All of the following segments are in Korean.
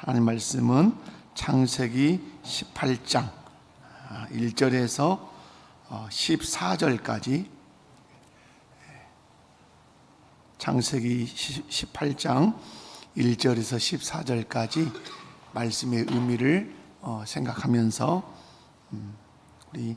하나님 말씀은 창세기 18장 1절에서 14절까지, 창세기 18장 1절에서 14절까지 말씀의 의미를 생각하면서 우리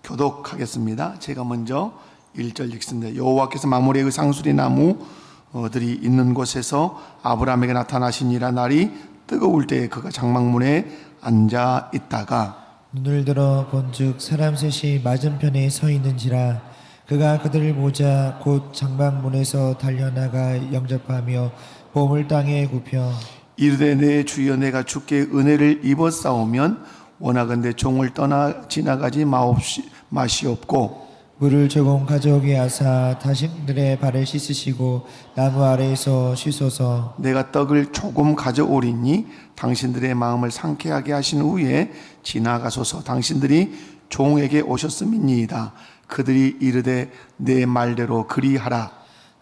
교독하겠습니다. 제가 먼저 1절 읽습니다. 여호와께서 마므레의 그 상수리 나무들이 있는 곳에서 아브라함에게 나타나시니라. 날이 뜨거울 때에 그가 장막문에 앉아 있다가 눈을 들어 본즉 사람 셋이 맞은편에 서 있는지라. 그가 그들을 보자 곧 장막문에서 달려나가 영접하며 몸을 땅에 굽혀 이르되 내 주여 내가 주께 은혜를 입었사오면 원하건대 종을 떠나 지나가지 마시옵고 물을 조금 가져오게 하사 당신들의 발을 씻으시고 나무 아래에서 쉬소서. 내가 떡을 조금 가져오리니 당신들의 마음을 상쾌하게 하신 후에 지나가소서. 당신들이 종에게 오셨음이니이다. 그들이 이르되 내 말대로 그리하라.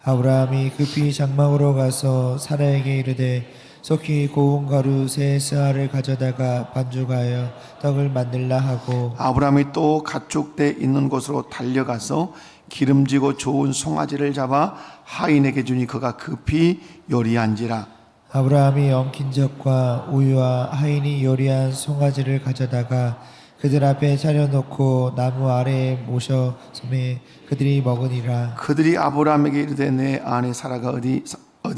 아브라함이 급히 장막으로 가서 사라에게 이르되 속히 고운 가루 세 스아를 가져다가 반죽하여 떡을 만들라 하고, 아브라함이 또 가축대 있는 곳으로 달려가서 기름지고 좋은 송아지를 잡아 하인에게 주니 그가 급히 요리한지라. 아브라함이 엉킨 젖과 우유와 하인이 요리한 송아지를 가져다가 그들 앞에 차려놓고 나무 아래에 모셔 섬에 그들이 먹으니라. 그들이 아브라함에게 이르되 내 아내 사라가 어디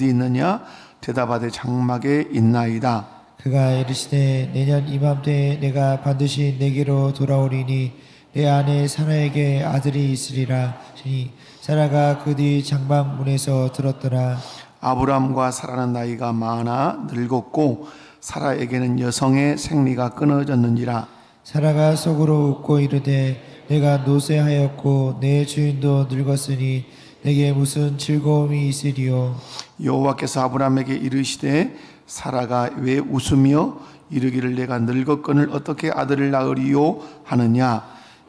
있느냐? 대답하되 장막에 있나이다. 그가 이르시되 내년 이맘때에 내가 반드시 내게로 돌아오리니 내 아내 사라에게 아들이 있으리라 하니 사라가 그 뒤 장막문에서 들었더라. 아브라함과 사라는 나이가 많아 늙었고 사라에게는 여성의 생리가 끊어졌는지라. 사라가 속으로 웃고 이르되 내가 노쇠하였고 내 주인도 늙었으니 내게 무슨 즐거움이 있으리요. 여호와께서 아브라함에게 이르시되 사라가 왜 웃으며 이르기를 내가 늙었거늘 어떻게 아들을 낳으리요 하느냐.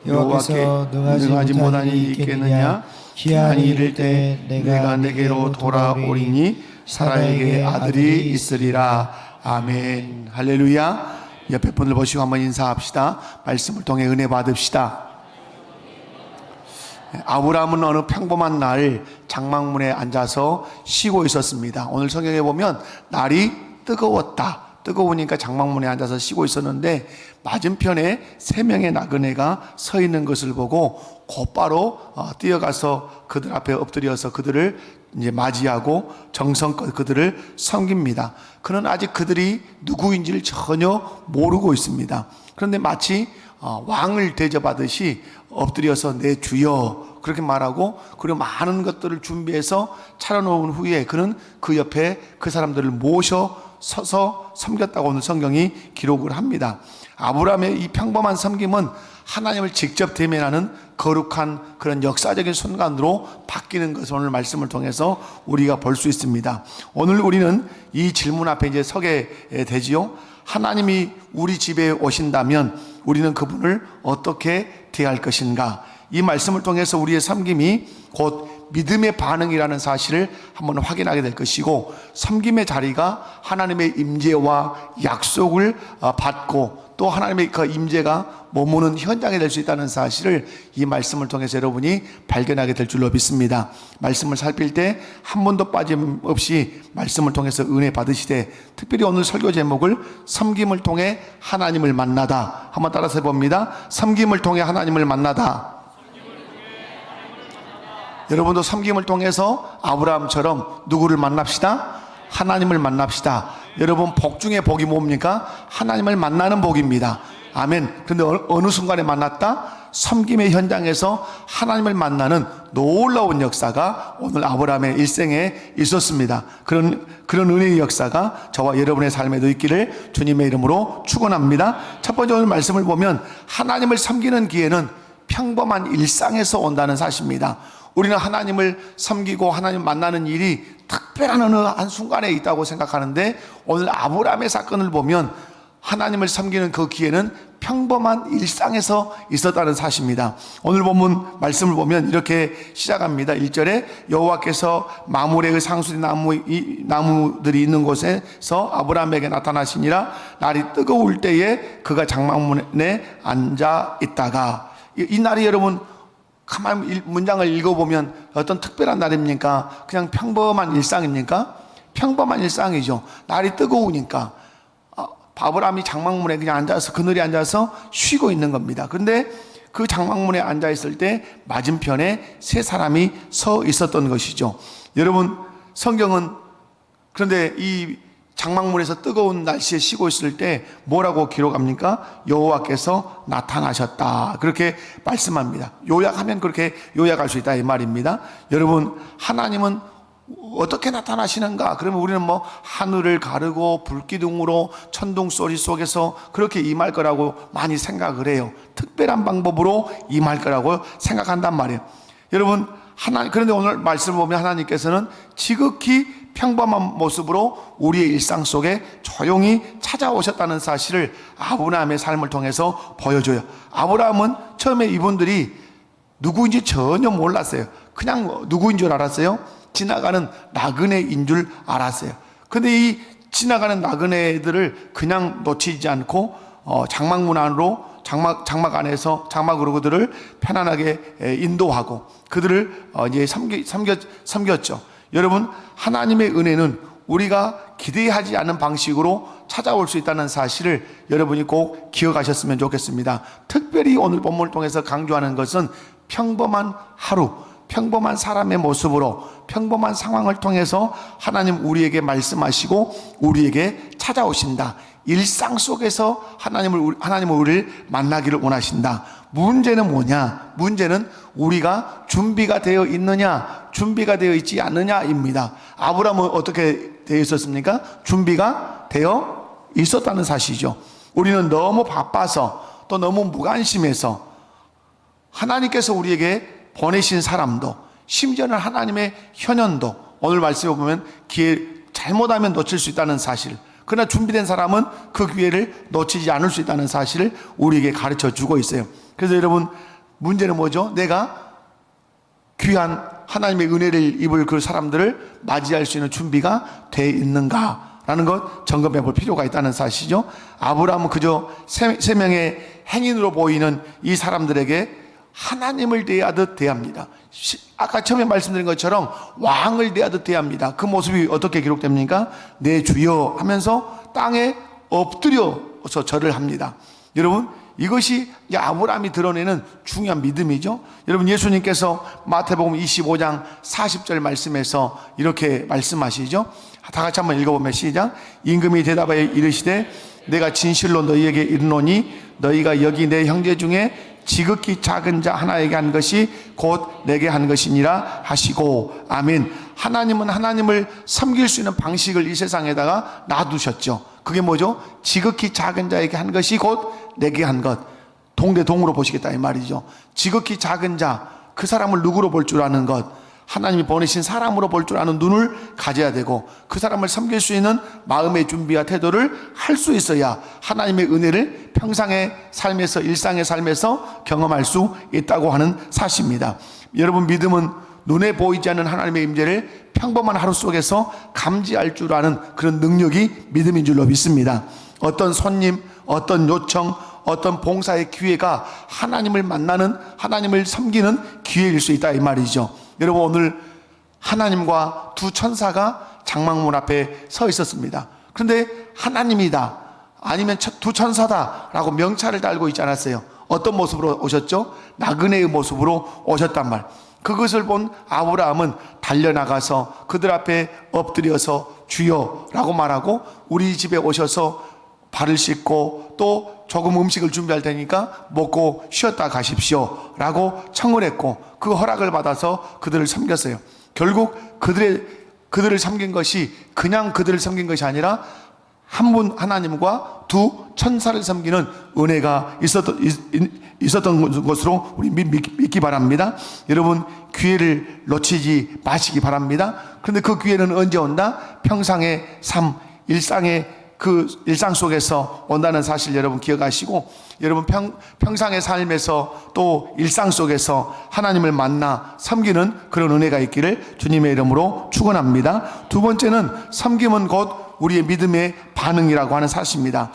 여호와께서 능하지 못한 일이 있겠느냐. 기한이 이를 때 내가 내게로 돌아오리니 사라에게 아들이 있으리라. 아멘. 할렐루야. 옆에 분을 보시고 한번 인사합시다. 말씀을 통해 은혜 받읍시다. 아브라함은 어느 평범한 날 장막문에 앉아서 쉬고 있었습니다. 오늘 성경에 보면 날이 뜨거우니까 장막문에 앉아서 쉬고 있었는데 맞은편에 세 명의 나그네가 서 있는 것을 보고 곧바로 뛰어가서 그들 앞에 엎드려서 그들을 이제 맞이하고 정성껏 그들을 섬깁니다. 그는 아직 그들이 누구인지를 전혀 모르고 있습니다. 그런데 마치 왕을 대접하듯이 엎드려서 내 주여 그렇게 말하고, 그리고 많은 것들을 준비해서 차려놓은 후에 그는 그 옆에 그 사람들을 모셔 서서 섬겼다고 오늘 성경이 기록을 합니다. 아브라함의 이 평범한 섬김은 하나님을 직접 대면하는 거룩한 그런 역사적인 순간으로 바뀌는 것을 오늘 말씀을 통해서 우리가 볼 수 있습니다. 오늘 우리는 이 질문 앞에 이제 서게 되지요. 하나님이 우리 집에 오신다면 우리는 그분을 어떻게 대할 것인가? 이 말씀을 통해서 우리의 섬김이 곧 믿음의 반응이라는 사실을 한번 확인하게 될 것이고, 섬김의 자리가 하나님의 임재와 약속을 받고 또 하나님의 그 임재가 머무는 현장이 될 수 있다는 사실을 이 말씀을 통해서 여러분이 발견하게 될 줄로 믿습니다. 말씀을 살필 때 한 번도 빠짐없이 말씀을 통해서 은혜 받으시되, 특별히 오늘 설교 제목을 섬김을 통해 하나님을 만나다 한번 따라서 해봅니다. 섬김을 통해 하나님을 만나다. 여러분도 섬김을 통해서 아브라함처럼 누구를 만납시다? 하나님을 만납시다. 여러분, 복 중에 복이 뭡니까? 하나님을 만나는 복입니다. 아멘. 그런데 어느 순간에 만났다? 섬김의 현장에서 하나님을 만나는 놀라운 역사가 오늘 아브라함의 일생에 있었습니다. 그런 은혜의 역사가 저와 여러분의 삶에도 있기를 주님의 이름으로 축원합니다. 첫 번째 오늘 말씀을 보면 하나님을 섬기는 기회는 평범한 일상에서 온다는 사실입니다. 우리는 하나님을 섬기고 하나님 만나는 일이 특별한 어느 한순간에 있다고 생각하는데, 오늘 아브라함의 사건을 보면 하나님을 섬기는 그 기회는 평범한 일상에서 있었다는 사실입니다. 오늘 본문 말씀을 보면 이렇게 시작합니다. 1절에 여호와께서 마므레의 상수리 나무들이 있는 곳에서 아브라함에게 나타나시니라. 날이 뜨거울 때에 그가 장막문에 앉아 있다가, 이 날이 여러분 가만히 문장을 읽어보면 어떤 특별한 날입니까? 그냥 평범한 일상입니까? 평범한 일상이죠. 날이 뜨거우니까 아브라함이 장막문에 그냥 앉아서, 그늘에 앉아서 쉬고 있는 겁니다. 그런데 그 장막문에 앉아 있을 때 맞은편에 세 사람이 서 있었던 것이죠. 여러분, 성경은 그런데 이 장막문에서 뜨거운 날씨에 쉬고 있을 때 뭐라고 기록합니까? 여호와께서 나타나셨다, 그렇게 말씀합니다. 요약하면 그렇게 요약할 수 있다 이 말입니다. 여러분, 하나님은 어떻게 나타나시는가? 그러면 우리는 뭐 하늘을 가르고 불기둥으로 천둥 소리 속에서 그렇게 임할 거라고 많이 생각을 해요. 특별한 방법으로 임할 거라고 생각한단 말이에요. 여러분, 그런데 오늘 말씀을 보면 하나님께서는 지극히 평범한 모습으로 우리의 일상 속에 조용히 찾아오셨다는 사실을 아브라함의 삶을 통해서 보여줘요. 아브라함은 처음에 이분들이 누구인지 전혀 몰랐어요. 그냥 누구인 줄 알았어요? 지나가는 나그네인 줄 알았어요. 근데 이 지나가는 나그네들을 그냥 놓치지 않고 장막문 안으로, 장막 안에서 장막으로 그들을 편안하게 인도하고 그들을 이제 섬겼죠. 여러분, 하나님의 은혜는 우리가 기대하지 않는 방식으로 찾아올 수 있다는 사실을 여러분이 꼭 기억하셨으면 좋겠습니다. 특별히 오늘 본문을 통해서 강조하는 것은 평범한 하루, 평범한 사람의 모습으로, 평범한 상황을 통해서 하나님 우리에게 말씀하시고 우리에게 찾아오신다. 일상 속에서 하나님은 우리를 만나기를 원하신다. 문제는 뭐냐? 문제는 우리가 준비가 되어 있느냐, 준비가 되어 있지 않느냐입니다. 아브라함은 어떻게 되어 있었습니까? 준비가 되어 있었다는 사실이죠. 우리는 너무 바빠서, 또 너무 무관심해서 하나님께서 우리에게 보내신 사람도, 심지어는 하나님의 현현도 오늘 말씀에 보면 기회 잘못하면 놓칠 수 있다는 사실, 그러나 준비된 사람은 그 기회를 놓치지 않을 수 있다는 사실을 우리에게 가르쳐 주고 있어요. 그래서 여러분, 문제는 뭐죠? 내가 귀한 하나님의 은혜를 입을 그 사람들을 맞이할 수 있는 준비가 돼 있는가 라는 것 점검해 볼 필요가 있다는 사실이죠. 아브라함은 그저 세 명의 행인으로 보이는 이 사람들에게 하나님을 대하듯 대합니다. 아까 처음에 말씀드린 것처럼 왕을 대하듯 대합니다. 그 모습이 어떻게 기록됩니까? 내 주여 하면서 땅에 엎드려서 절을 합니다. 여러분, 이것이 아브라함이 드러내는 중요한 믿음이죠. 여러분, 예수님께서 마태복음 25장 40절 말씀에서 이렇게 말씀하시죠. 다 같이 한번 읽어보면 시작. 임금이 대답하여 이르시되 내가 진실로 너희에게 이르노니 너희가 여기 내 형제 중에 지극히 작은 자 하나에게 한 것이 곧 내게 한 것이니라 하시고. 아멘. 하나님은 하나님을 섬길 수 있는 방식을 이 세상에다가 놔두셨죠. 그게 뭐죠? 지극히 작은 자에게 한 것이 곧 내게 한 것. 동대동으로 보시겠다 이 말이죠. 지극히 작은 자, 그 사람을 누구로 볼 줄 아는 것, 하나님이 보내신 사람으로 볼 줄 아는 눈을 가져야 되고 그 사람을 섬길 수 있는 마음의 준비와 태도를 할 수 있어야 하나님의 은혜를 평상의 삶에서, 일상의 삶에서 경험할 수 있다고 하는 사실입니다. 여러분, 믿음은 눈에 보이지 않는 하나님의 임재를 평범한 하루 속에서 감지할 줄 아는 그런 능력이 믿음인 줄로 믿습니다. 어떤 손님, 어떤 요청, 어떤 봉사의 기회가 하나님을 만나는, 하나님을 섬기는 기회일 수 있다 이 말이죠. 여러분, 오늘 하나님과 두 천사가 장막문 앞에 서 있었습니다. 그런데 하나님이다, 아니면 두 천사다 라고 명찰을 달고 있지 않았어요. 어떤 모습으로 오셨죠? 나그네의 모습으로 오셨단 말. 그것을 본 아브라함은 달려나가서 그들 앞에 엎드려서 주여 라고 말하고, 우리 집에 오셔서 발을 씻고 또 조금 음식을 준비할 테니까 먹고 쉬었다 가십시오 라고 청을 했고, 그 허락을 받아서 그들을 섬겼어요. 결국 그들을 섬긴 것이 그냥 그들을 섬긴 것이 아니라 한 분 하나님과 두 천사를 섬기는 은혜가 있었던 것으로 우리 믿기 바랍니다. 여러분, 기회를 놓치지 마시기 바랍니다. 그런데 그 기회는 언제 온다? 평상의 삶, 일상의 그 일상 속에서 온다는 사실 여러분 기억하시고, 여러분 평상의 삶에서 또 일상 속에서 하나님을 만나 섬기는 그런 은혜가 있기를 주님의 이름으로 축원합니다. 두 번째는 섬김은 곧 우리의 믿음의 반응이라고 하는 사실입니다.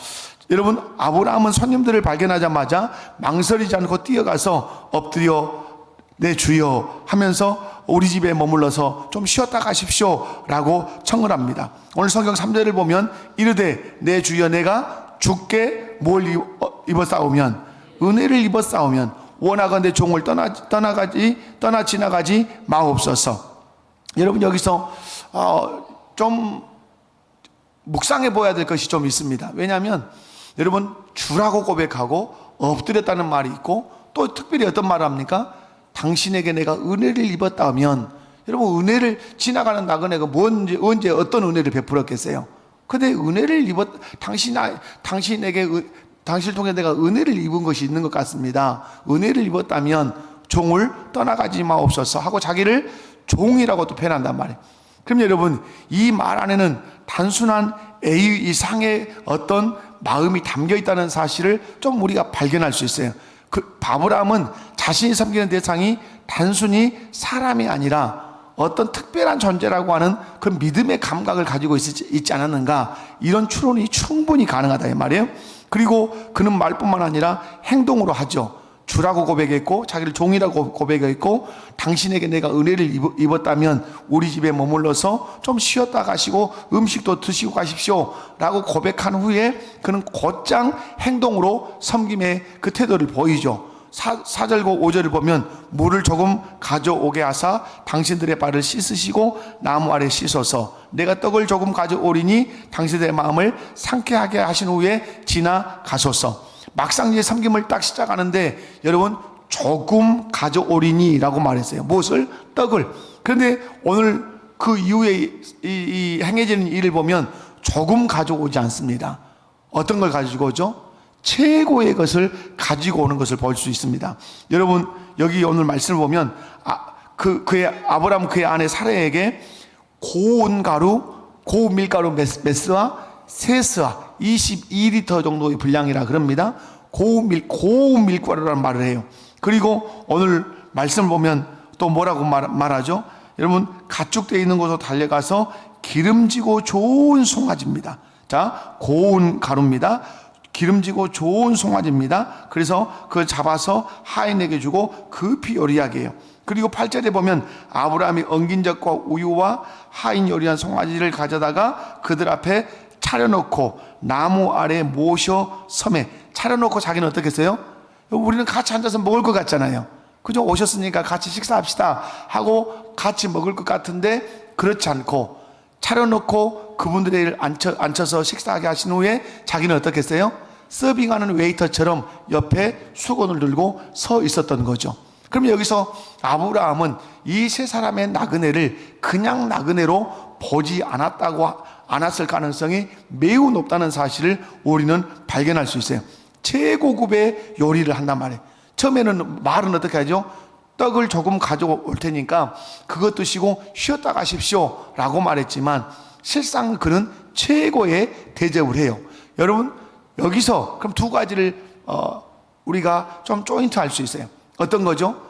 여러분, 아브라함은 손님들을 발견하자마자 망설이지 않고 뛰어가서 엎드려 내 주여 하면서 우리 집에 머물러서 좀 쉬었다 가십시오 라고 청을 합니다. 오늘 성경 3절을 보면 이르되 내 주여 내가 주께 뭘 입었사오면, 은혜를 입었사오면 원하건대 종을 떠나 지나가지 마옵소서. 여러분, 여기서 좀 묵상해 보아야 될 것이 좀 있습니다. 왜냐하면 여러분, 주라고 고백하고 엎드렸다는 말이 있고, 또 특별히 어떤 말을 합니까? 당신에게 내가 은혜를 입었다 하면, 여러분, 은혜를 지나가는 나그네가 언제 어떤 은혜를 베풀었겠어요? 근데 은혜를 당신에게 당신을 통해 내가 은혜를 입은 것이 있는 것 같습니다. 은혜를 입었다면 종을 떠나가지 마옵소서 하고 자기를 종이라고 또 표현한단 말이에요. 그럼 여러분, 이 말 안에는 단순한 애의 이상의 어떤 마음이 담겨 있다는 사실을 좀 우리가 발견할 수 있어요. 아브라함은 자신이 섬기는 대상이 단순히 사람이 아니라 어떤 특별한 존재라고 하는 그 믿음의 감각을 가지고 있지 않았는가, 이런 추론이 충분히 가능하다 이 말이에요. 그리고 그는 말뿐만 아니라 행동으로 하죠. 주라고 고백했고, 자기를 종이라고 고백했고, 당신에게 내가 은혜를 입었다면 우리 집에 머물러서 좀 쉬었다 가시고 음식도 드시고 가십시오 라고 고백한 후에 그는 곧장 행동으로 섬김의 그 태도를 보이죠. 4절과 5절을 보면 물을 조금 가져오게 하사 당신들의 발을 씻으시고 나무 아래 씻어서 내가 떡을 조금 가져오리니 당신들의 마음을 상쾌하게 하신 후에 지나가소서. 막상 이제 섬김을 딱 시작하는데 여러분, 조금 가져오리니 라고 말했어요. 무엇을? 떡을. 그런데 오늘 그 이후에 이 행해지는 일을 보면 조금 가져오지 않습니다. 어떤 걸 가지고 오죠? 최고의 것을 가지고 오는 것을 볼 수 있습니다. 여러분, 여기 오늘 말씀을 보면 아브라함 그의 아내 사라에게 고운 밀가루 메스와 세스와 22리터 정도의 분량이라 그럽니다. 고운 밀가루라는 말을 해요. 그리고 오늘 말씀을 보면 또 뭐라고 말하죠? 여러분, 가축되어 있는 곳으로 달려가서 기름지고 좋은 송아지입니다. 자, 고운 가루입니다. 기름지고 좋은 송아지입니다. 그래서 그걸 잡아서 하인에게 주고 급히 요리하게 해요. 그리고 8절에 보면 아브라함이 엉긴 젖과 우유와 하인 요리한 송아지를 가져다가 그들 앞에 차려놓고 나무 아래 모셔 섬에 차려놓고 자기는 어떻게 했어요? 우리는 같이 앉아서 먹을 것 같잖아요. 그죠? 오셨으니까 같이 식사합시다 하고 같이 먹을 것 같은데 그렇지 않고 차려놓고 그분들을 앉혀서 식사하게 하신 후에 자기는 어떻게 했어요? 서빙하는 웨이터처럼 옆에 수건을 들고 서 있었던 거죠. 그럼 여기서 아브라함은 이 세 사람의 나그네를 그냥 나그네로 보지 않았을 가능성이 매우 높다는 사실을 우리는 발견할 수 있어요. 최고급의 요리를 한단 말이에요. 처음에는 말은 어떻게 하죠? 떡을 조금 가져올 테니까 그것 드시고 쉬었다 가십시오 라고 말했지만 실상 그는 최고의 대접을 해요. 여러분, 여기서 그럼 두 가지를 우리가 좀 조인트 할 수 있어요. 어떤 거죠?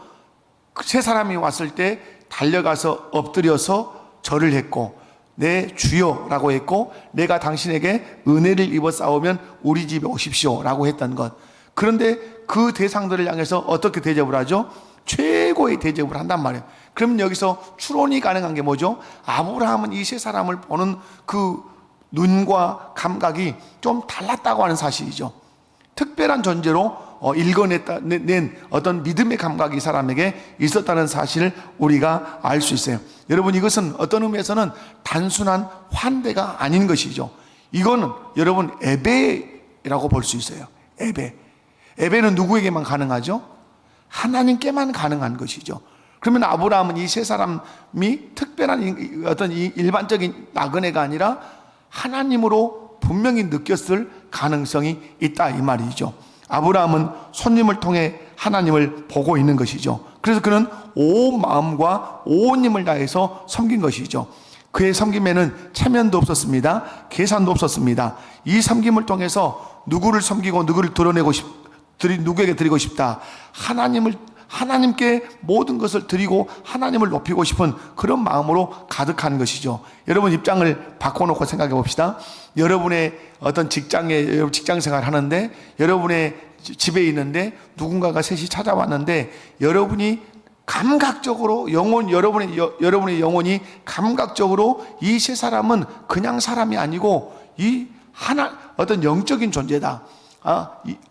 세 사람이 왔을 때 달려가서 엎드려서 절을 했고 내 주여라고 했고 내가 당신에게 은혜를 입어 싸우면 우리 집에 오십시오 라고 했던 것. 그런데 그 대상들을 향해서 어떻게 대접을 하죠? 최고의 대접을 한단 말이에요. 그럼 여기서 추론이 가능한 게 뭐죠? 아브라함은 이 세 사람을 보는 그 눈과 감각이 좀 달랐다고 하는 사실이죠. 특별한 존재로 낸 어떤 믿음의 감각이 이 사람에게 있었다는 사실을 우리가 알 수 있어요. 여러분, 이것은 어떤 의미에서는 단순한 환대가 아닌 것이죠. 이거는 여러분 예배라고 볼 수 있어요. 예배는 누구에게만 가능하죠? 하나님께만 가능한 것이죠. 그러면 아브라함은 이 세 사람이 특별한 어떤 일반적인 나그네가 아니라 하나님으로 분명히 느꼈을 가능성이 있다 이 말이죠. 아브라함은 손님을 통해 하나님을 보고 있는 것이죠. 그래서 그는 온 마음과 온 힘을 다해서 섬긴 것이죠. 그의 섬김에는 체면도 없었습니다. 계산도 없었습니다. 이 섬김을 통해서 누구를 섬기고 누구를 드러내고 누구에게 드리고 싶다. 하나님께 모든 것을 드리고 하나님을 높이고 싶은 그런 마음으로 가득한 것이죠. 여러분 입장을 바꿔놓고 생각해 봅시다. 여러분의 어떤 직장에 직장 생활 하는데 여러분의 집에 있는데 누군가가 셋이 찾아왔는데 여러분이 감각적으로 여러분의 영혼이 감각적으로 이 세 사람은 그냥 사람이 아니고 이 어떤 영적인 존재다.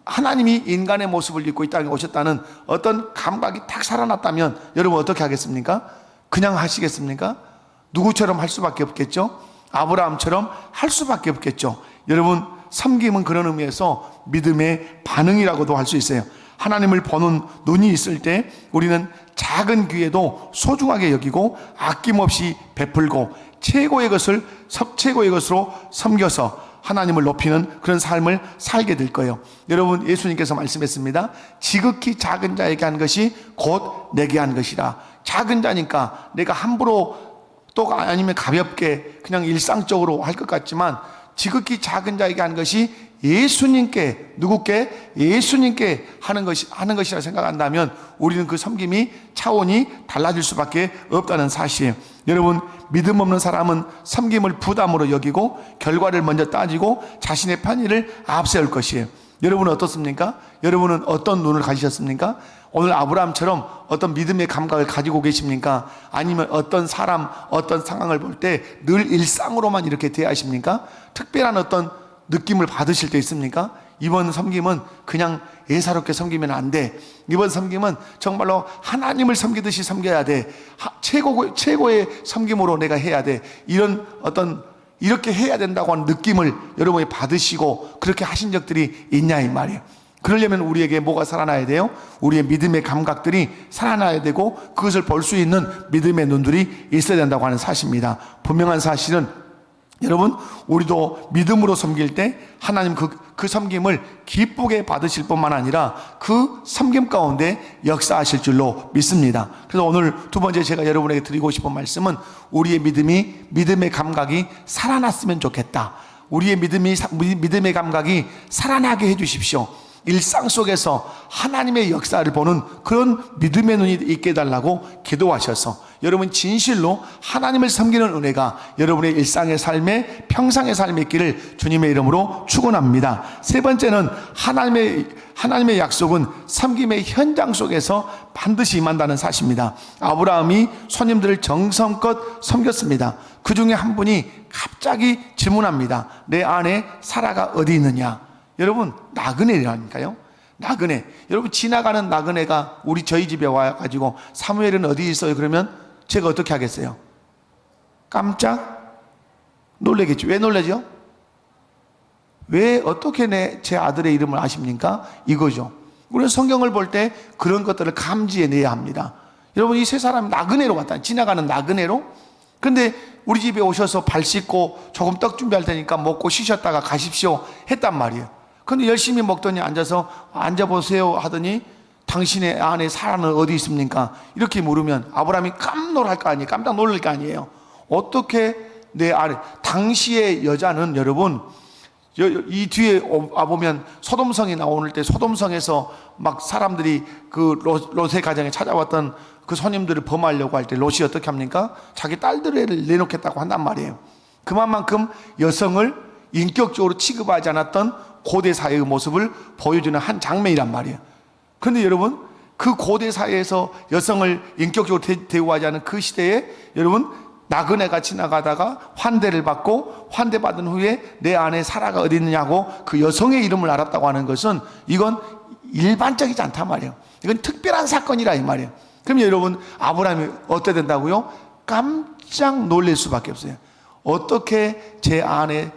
하나님이 인간의 모습을 입고 이 땅에 오셨다는 어떤 감각이 딱 살아났다면 여러분 어떻게 하겠습니까? 그냥 하시겠습니까? 누구처럼 할 수밖에 없겠죠? 아브라함처럼 할 수밖에 없겠죠. 여러분 섬김은 그런 의미에서 믿음의 반응이라고도 할 수 있어요. 하나님을 보는 눈이 있을 때 우리는 작은 기회도 소중하게 여기고 아낌없이 베풀고 최고의 것으로 섬겨서 하나님을 높이는 그런 삶을 살게 될 거예요. 여러분 예수님께서 말씀했습니다. 지극히 작은 자에게 한 것이 곧 내게 한 것이라. 작은 자니까 내가 함부로 또 아니면 가볍게 그냥 일상적으로 할 것 같지만 지극히 작은 자에게 한 것이 예수님께 하는 것이라 생각한다면 우리는 그 섬김이 차원이 달라질 수밖에 없다는 사실. 여러분 믿음 없는 사람은 섬김을 부담으로 여기고 결과를 먼저 따지고 자신의 편의를 앞세울 것이에요. 여러분은 어떻습니까? 여러분은 어떤 눈을 가지셨습니까? 오늘 아브라함처럼 어떤 믿음의 감각을 가지고 계십니까? 아니면 어떤 사람, 어떤 상황을 볼 때 늘 일상으로만 이렇게 대하십니까? 특별한 어떤 느낌을 받으실 때 있습니까? 이번 섬김은 그냥 예사롭게 섬기면 안 돼. 이번 섬김은 정말로 하나님을 섬기듯이 섬겨야 돼. 최고의 섬김으로 내가 해야 돼. 이렇게 해야 된다고 하는 느낌을 여러분이 받으시고 그렇게 하신 적들이 있냐 이 말이에요. 그러려면 우리에게 뭐가 살아나야 돼요? 우리의 믿음의 감각들이 살아나야 되고 그것을 볼 수 있는 믿음의 눈들이 있어야 된다고 하는 사실입니다. 분명한 사실은 여러분 우리도 믿음으로 섬길 때 하나님 그 섬김을 기쁘게 받으실 뿐만 아니라 그 섬김 가운데 역사하실 줄로 믿습니다. 그래서 오늘 두 번째 제가 여러분에게 드리고 싶은 말씀은 우리의 믿음의 감각이 살아났으면 좋겠다. 우리의 믿음의 감각이 살아나게 해주십시오. 일상 속에서 하나님의 역사를 보는 그런 믿음의 눈이 있게 해달라고 기도하셔서 여러분 진실로 하나님을 섬기는 은혜가 여러분의 일상의 삶에 평상의 삶에 있기를 주님의 이름으로 축원합니다. 세 번째는 하나님의 약속은 섬김의 현장 속에서 반드시 임한다는 사실입니다. 아브라함이 손님들을 정성껏 섬겼습니다. 그 중에 한 분이 갑자기 질문합니다. 내 아내 사라가 어디 있느냐? 여러분 나그네라니까요. 나그네. 여러분 지나가는 나그네가 저희 집에 와가지고 사무엘은 어디 있어요? 그러면 제가 어떻게 하겠어요? 깜짝 놀라겠죠. 왜 놀라죠? 왜 어떻게 제 아들의 이름을 아십니까? 이거죠. 우리는 성경을 볼 때 그런 것들을 감지해내야 합니다. 여러분 이 세 사람이 나그네로 갔다. 지나가는 나그네로. 근데 우리 집에 오셔서 발 씻고 조금 떡 준비할 테니까 먹고 쉬셨다가 가십시오 했단 말이에요. 근데 열심히 먹더니 앉아보세요 하더니 당신의 아내 사라는 어디 있습니까? 이렇게 물으면 아브라함이 깜놀할 거 아니에요. 깜짝 놀랄 거 아니에요. 어떻게 내 아내, 당시의 여자는 여러분 이 뒤에 와보면 소돔성이 나오는 때 소돔성에서 막 사람들이 그 롯의 가정에 찾아왔던 그 손님들을 범하려고 할 때 롯이 어떻게 합니까? 자기 딸들을 내놓겠다고 한단 말이에요. 그만큼 여성을 인격적으로 취급하지 않았던 고대 사회의 모습을 보여주는 한 장면이란 말이에요. 그런데 여러분 그 고대 사회에서 여성을 인격적으로 대우하지 않은 그 시대에 여러분 나그네가 지나가다가 환대를 받고 환대받은 후에 내 아내 사라가 어디 있느냐고 그 여성의 이름을 알았다고 하는 것은 이건 일반적이지 않단 말이에요. 이건 특별한 사건이라 이 말이에요. 그럼 여러분 아브라함이 어떻게 된다고요? 깜짝 놀랄 수밖에 없어요. 어떻게 제 아내의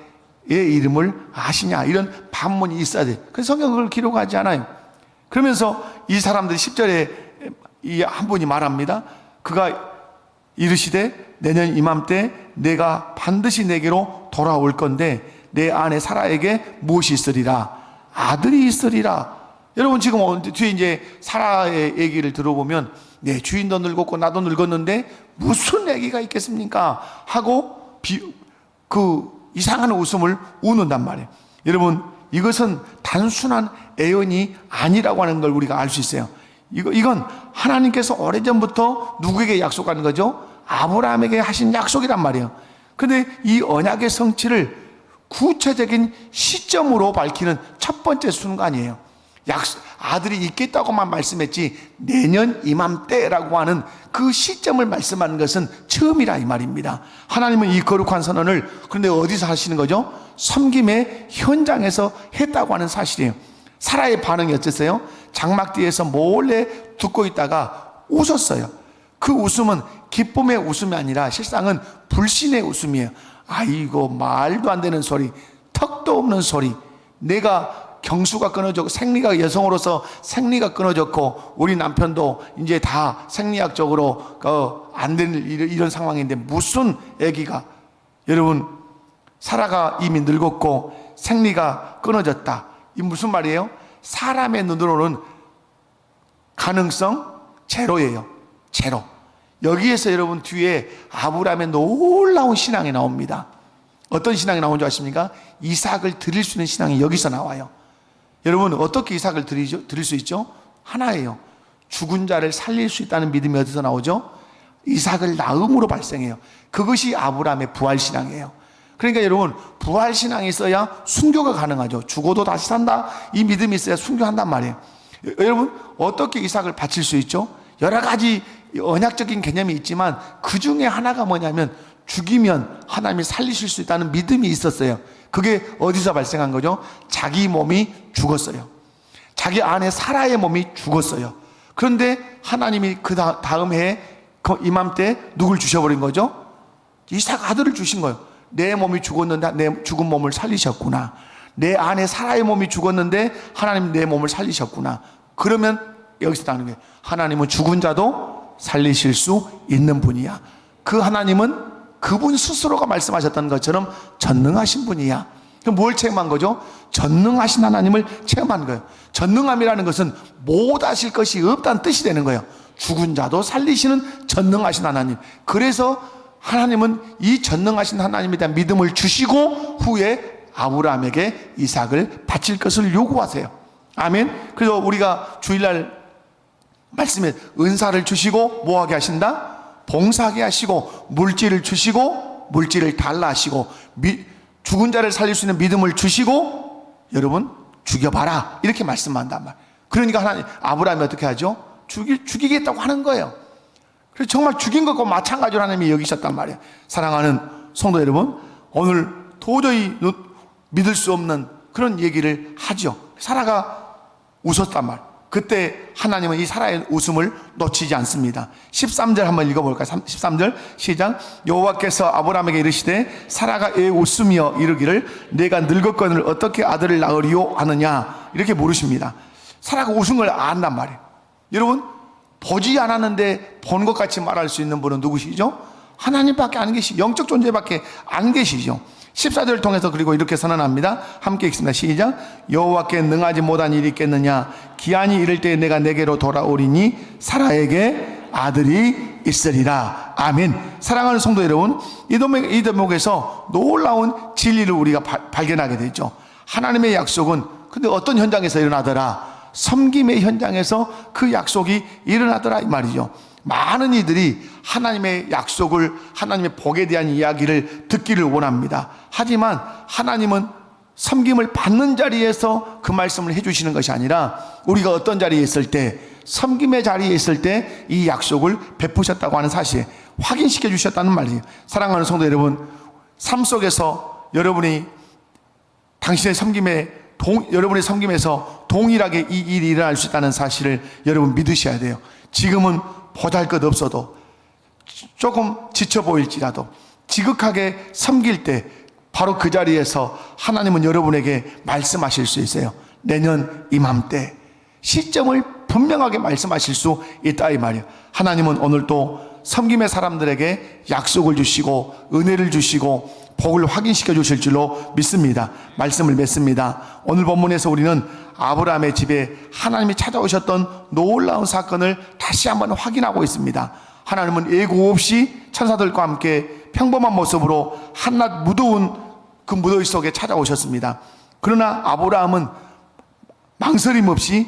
이름을 아시냐 이런 반문이 있어야 돼. 그래서 성경은 그걸 기록하지 않아요. 그러면서 이 사람들이 10절에 이 한 분이 말합니다. 그가 이르시되 내년 이맘때 내가 반드시 내게로 돌아올 건데 내 아내 사라에게 무엇이 있으리라? 아들이 있으리라. 여러분 지금 뒤에 이제 사라의 얘기를 들어보면 내 주인도 늙었고 나도 늙었는데 무슨 얘기가 있겠습니까? 하고 이상한 웃음을 웃는단 말이에요. 여러분, 이것은 단순한 애연이 아니라고 하는 걸 우리가 알 수 있어요. 이건 하나님께서 오래전부터 누구에게 약속한 거죠? 아브라함에게 하신 약속이란 말이에요. 근데 이 언약의 성취를 구체적인 시점으로 밝히는 첫 번째 순간이에요. 아들이 있겠다고만 말씀했지 내년 이맘때라고 하는 그 시점을 말씀하는 것은 처음이라 이 말입니다. 하나님은 이 거룩한 선언을 그런데 어디서 하시는 거죠? 섬김의 현장에서 했다고 하는 사실이에요. 사라의 반응이 어땠어요? 장막 뒤에서 몰래 듣고 있다가 웃었어요. 그 웃음은 기쁨의 웃음이 아니라 실상은 불신의 웃음이에요. 아이고, 말도 안 되는 소리, 턱도 없는 소리. 내가 경수가 끊어졌고 생리가, 여성으로서 생리가 끊어졌고 우리 남편도 이제 다 생리학적으로 안 되는 이런 상황인데 무슨 아기가, 여러분, 사라가 이미 늙었고 생리가 끊어졌다. 이 무슨 말이에요? 사람의 눈으로는 가능성 제로예요. 제로. 여기에서 여러분 뒤에 아브라함의 놀라운 신앙이 나옵니다. 어떤 신앙이 나온 줄 아십니까? 이삭을 드릴 수 있는 신앙이 여기서 나와요. 여러분, 어떻게 이삭을 드릴 수 있죠? 하나예요. 죽은 자를 살릴 수 있다는 믿음이 어디서 나오죠? 이삭을 낳음으로 발생해요. 그것이 아브라함의 부활신앙이에요. 그러니까 여러분, 부활신앙이 있어야 순교가 가능하죠. 죽어도 다시 산다, 이 믿음이 있어야 순교한단 말이에요. 여러분, 어떻게 이삭을 바칠 수 있죠? 여러 가지 언약적인 개념이 있지만 그 중에 하나가 뭐냐면 죽이면 하나님이 살리실 수 있다는 믿음이 있었어요. 그게 어디서 발생한 거죠? 자기 몸이 죽었어요. 자기 아내 사라의 몸이 죽었어요. 그런데 하나님이 그 다음 해에 이맘때 누굴 주셔버린 거죠? 이삭 아들을 주신 거예요. 내 몸이 죽었는데 내 죽은 몸을 살리셨구나. 내 아내 사라의 몸이 죽었는데 하나님 내 몸을 살리셨구나. 그러면 여기서 나오는 거예요. 하나님은 죽은 자도 살리실 수 있는 분이야. 그 하나님은 그분 스스로가 말씀하셨던 것처럼 전능하신 분이야. 그럼 뭘 체험한 거죠? 전능하신 하나님을 체험한 거예요. 전능함이라는 것은 못하실 것이 없다는 뜻이 되는 거예요. 죽은 자도 살리시는 전능하신 하나님. 그래서 하나님은 이 전능하신 하나님에 대한 믿음을 주시고 후에 아브라함에게 이삭을 바칠 것을 요구하세요. 아멘. 그래서 우리가 주일날 말씀에 은사를 주시고 뭐하게 하신다? 봉사하게 하시고 물질을 주시고 물질을 달라 하시고 죽은 자를 살릴 수 있는 믿음을 주시고 여러분 죽여봐라 이렇게 말씀한단 말. 그러니까 하나님 아브라함이 어떻게 하죠? 죽이겠다고 하는 거예요. 그래서 정말 죽인 것과 마찬가지로 하나님이 여기셨단 말이에요. 사랑하는 성도 여러분, 오늘 도저히 믿을 수 없는 그런 얘기를 하죠. 사라가 웃었단 말. 그때 하나님은 이 사라의 웃음을 놓치지 않습니다. 13절 한번 읽어볼까요? 13절 시작. 여호와께서 아브라함에게 이르시되 사라가 애 웃으며 이르기를 내가 늙었거늘 어떻게 아들을 낳으리요 하느냐 이렇게 물으십니다. 사라가 웃은 걸 안단 말이에요. 여러분, 보지 않았는데 본 것 같이 말할 수 있는 분은 누구시죠? 하나님밖에 안 계시죠. 영적 존재밖에 안 계시죠. 14절을 통해서 그리고 이렇게 선언합니다. 함께 읽습니다. 시작. 여호와께 능하지 못한 일이 있겠느냐? 기한이 이를 때 내가 내게로 돌아오리니 사라에게 아들이 있으리라. 아멘. 사랑하는 성도 여러분, 이 대목에서 놀라운 진리를 우리가 발견하게 되죠. 하나님의 약속은 근데 어떤 현장에서 일어나더라? 섬김의 현장에서 그 약속이 일어나더라 이 말이죠. 많은 이들이 하나님의 약속을, 하나님의 복에 대한 이야기를 듣기를 원합니다. 하지만 하나님은 섬김을 받는 자리에서 그 말씀을 해주시는 것이 아니라 우리가 어떤 자리에 있을 때, 섬김의 자리에 있을 때 이 약속을 베푸셨다고 하는 사실에 확인시켜 주셨다는 말이에요. 사랑하는 성도 여러분, 삶 속에서 여러분이 당신의 여러분의 섬김에서 동일하게 이 일이 일어날 수 있다는 사실을 여러분 믿으셔야 돼요. 지금은 보잘 것 없어도 조금 지쳐 보일지라도 지극하게 섬길 때 바로 그 자리에서 하나님은 여러분에게 말씀하실 수 있어요. 내년 이맘때 시점을 분명하게 말씀하실 수 있다 이 말이에요. 하나님은 오늘 또 섬김의 사람들에게 약속을 주시고 은혜를 주시고 복을 확인시켜 주실 줄로 믿습니다. 말씀을 맺습니다. 오늘 본문에서 우리는 아브라함의 집에 하나님이 찾아오셨던 놀라운 사건을 다시 한번 확인하고 있습니다. 하나님은 예고 없이 천사들과 함께 평범한 모습으로 한낱 무더운 그 무더위 속에 찾아오셨습니다. 그러나 아브라함은 망설임 없이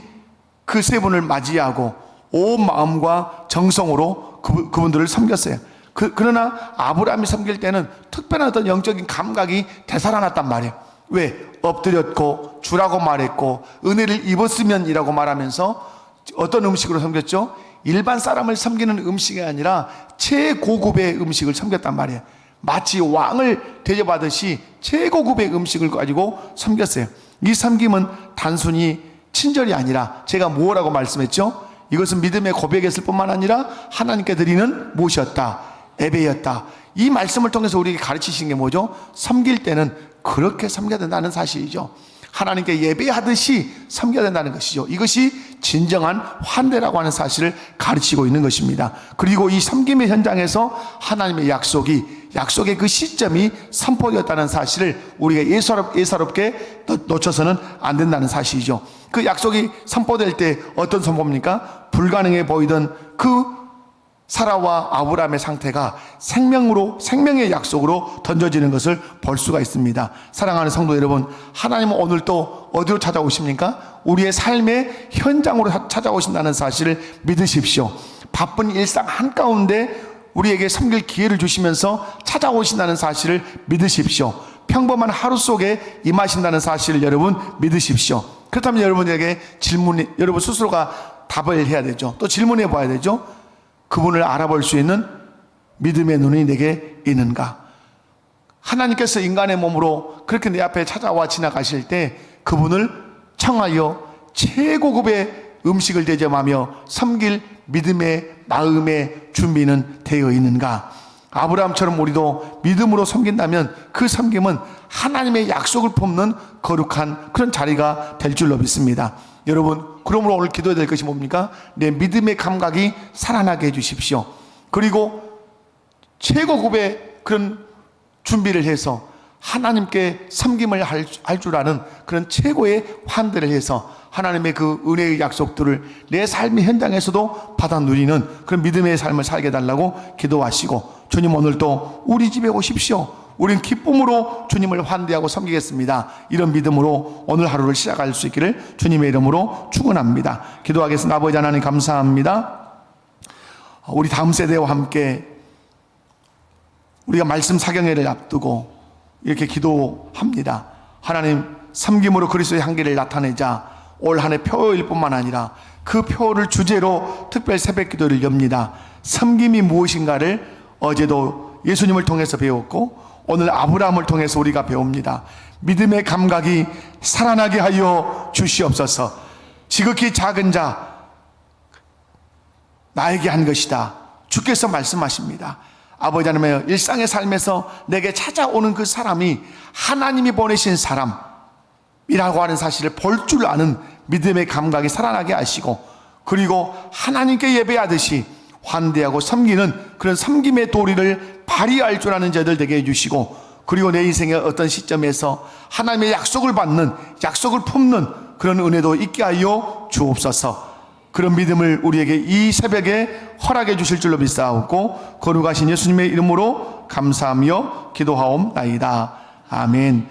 그 세 분을 맞이하고 온 마음과 정성으로 그분들을 섬겼어요. 그러나 아브라함이 섬길 때는 특별한 어떤 영적인 감각이 되살아났단 말이에요. 왜? 엎드렸고 주라고 말했고 은혜를 입었으면이라고 말하면서 어떤 음식으로 섬겼죠? 일반 사람을 섬기는 음식이 아니라 최고급의 음식을 섬겼단 말이에요. 마치 왕을 대접하듯이 최고급의 음식을 가지고 섬겼어요. 이 섬김은 단순히 친절이 아니라 제가 뭐라고 말씀했죠? 이것은 믿음의 고백이었을 뿐만 아니라 하나님께 드리는 무엇이었다? 예배였다. 이 말씀을 통해서 우리에게 가르치신 게 뭐죠? 섬길 때는 그렇게 섬겨야 된다는 사실이죠. 하나님께 예배하듯이 섬겨야 된다는 것이죠. 이것이 진정한 환대라고 하는 사실을 가르치고 있는 것입니다. 그리고 이 섬김의 현장에서 하나님의 약속의 그 시점이 선포되었다는 사실을 우리가 예사롭게 놓쳐서는 안 된다는 사실이죠. 그 약속이 선포될 때 어떤 선포입니까? 불가능해 보이던 그 사라와 아브라함의 상태가 생명의 약속으로 던져지는 것을 볼 수가 있습니다. 사랑하는 성도 여러분, 하나님은 오늘 또 어디로 찾아오십니까? 우리의 삶의 현장으로 찾아오신다는 사실을 믿으십시오. 바쁜 일상 한가운데 우리에게 섬길 기회를 주시면서 찾아오신다는 사실을 믿으십시오. 평범한 하루 속에 임하신다는 사실을 여러분 믿으십시오. 그렇다면 여러분에게 여러분 스스로가 답을 해야 되죠. 또 질문해 봐야 되죠. 그분을 알아볼 수 있는 믿음의 눈이 내게 있는가? 하나님께서 인간의 몸으로 그렇게 내 앞에 찾아와 지나가실 때 그분을 청하여 최고급의 음식을 대접하며 섬길 믿음의 마음의 준비는 되어 있는가? 아브라함처럼 우리도 믿음으로 섬긴다면 그 섬김은 하나님의 약속을 품는 거룩한 그런 자리가 될 줄로 믿습니다. 여러분, 그러므로 오늘 기도해야 될 것이 뭡니까? 내 믿음의 감각이 살아나게 해주십시오. 그리고 최고급의 그런 준비를 해서 하나님께 섬김을 할 줄 아는 그런 최고의 환대를 해서 하나님의 그 은혜의 약속들을 내 삶의 현장에서도 받아 누리는 그런 믿음의 삶을 살게 해달라고 기도하시고, 주님 오늘 또 우리 집에 오십시오. 우린 기쁨으로 주님을 환대하고 섬기겠습니다. 이런 믿음으로 오늘 하루를 시작할 수 있기를 주님의 이름으로 축원합니다. 기도하겠습니다. 아버지 하나님 감사합니다. 우리 다음 세대와 함께 우리가 말씀 사경회를 앞두고 이렇게 기도합니다. 하나님, 섬김으로 그리스도의 향기를 나타내자. 올 한 해 표일 뿐만 아니라 그 표를 주제로 특별 새벽 기도를 엽니다. 섬김이 무엇인가를 어제도 예수님을 통해서 배웠고 오늘 아브라함을 통해서 우리가 배웁니다. 믿음의 감각이 살아나게 하여 주시옵소서. 지극히 작은 자 나에게 한 것이다. 주께서 말씀하십니다. 아버지 하나님의 일상의 삶에서 내게 찾아오는 그 사람이 하나님이 보내신 사람이라고 하는 사실을 볼 줄 아는 믿음의 감각이 살아나게 하시고, 그리고 하나님께 예배하듯이 환대하고 섬기는 그런 섬김의 도리를 발휘할 줄 아는 자들 되게 해주시고, 그리고 내 인생의 어떤 시점에서 하나님의 약속을 받는, 약속을 품는 그런 은혜도 있게 하여 주옵소서. 그런 믿음을 우리에게 이 새벽에 허락해 주실 줄로 믿사옵고 거룩하신 예수님의 이름으로 감사하며 기도하옵나이다. 아멘.